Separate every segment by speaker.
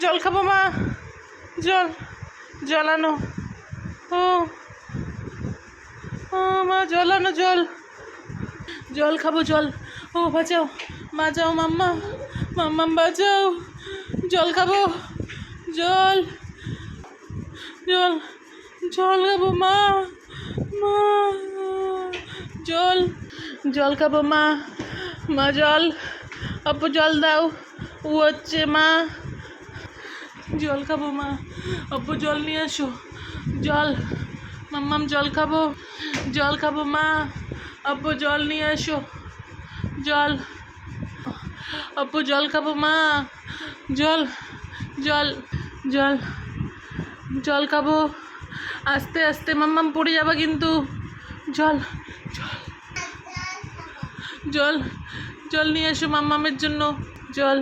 Speaker 1: জল খাবো মা, জল, জল আনো। ও ও মা, জল আনো, জল, জল খাবো, জল। ও বাঁচাও, বাঁচাও মাম্মা, মাম্মাম বাঁচাও, জল খাবো, জল, জল, জল খাবো মা, মা, জল, জল খাবো মা, মা জল, আপু জল দাও, ও হচ্ছে মা, জল খাবো মা, আপু জল নিয়ে আসো, জল, মাম্মাম জল খাবো, জল খাবো মা, আপু জল নিয়ে আসো, জল, আপু জল খাবো মা, জল, জল, জল, জল খাবো, আস্তে আস্তে মাম্মাম পড়ে যাবা কিন্তু, জল, জল, জল, জল নিয়ে এসো মাম্মামের জন্য, জল,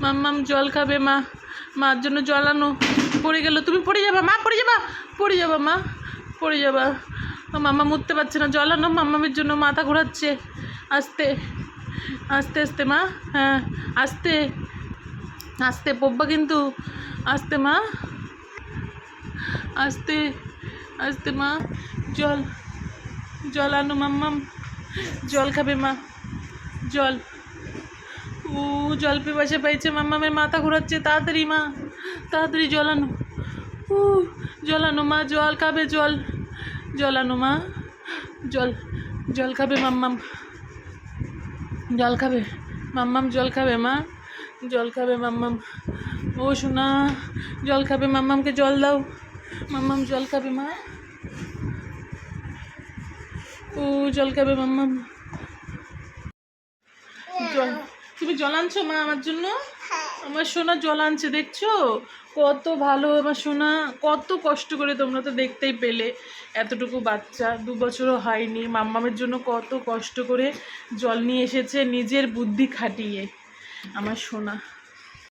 Speaker 1: মাম্মাম জল খাবে মা, মার জন্য জল আনো। পড়ে গেল, তুমি পড়ে যাবা মা, পড়ে যাবা, পড়ে যাবা মা, পড়ে যাবা, মাম্মা উঠতে পারছে না, জল আনো মাম্মামের জন্য, মাথা ঘোরাচ্ছে, আস্তে আস্তে আস্তে মা, হ্যাঁ আস্তে আস্তে পড়বা কিন্তু, আস্তে মা, আস্তে আস্তে মা, জল, জল আনো মাম্মাম, জল খাবে মা, জল, ও জল পিপাসা পাইছে, মাম্মামের মাথা ঘোরাচ্ছে, তাড়াতাড়ি মা, তাড়াতাড়ি জল আনো, ও জল আনো মা, জল খাবে, জল, জল আনো মা, জল, জল খাবে মাম্মাম, জল খাবে মাম্মাম, জল খাবে মা, জল খাবে মাম্মাম, ও সোনা জল খাবে, মাম্মামকে জল দাও, মাম্মাম জল খাবে মা, ও জল খাবে মাম্মাম, জল, তুমি জল আনছো মা আমার জন্য, আমার সোনা জল আনছে, দেখছো কত ভালো আমার সোনা, কত কষ্ট করে, তোমরা তো দেখতেই পেলে, এতটুকু বাচ্চা 2 বছরও হয়নি, মাম্মামের জন্য কত কষ্ট করে জল নিয়ে এসেছে, নিজের বুদ্ধি খাটিয়ে, আমার সোনা।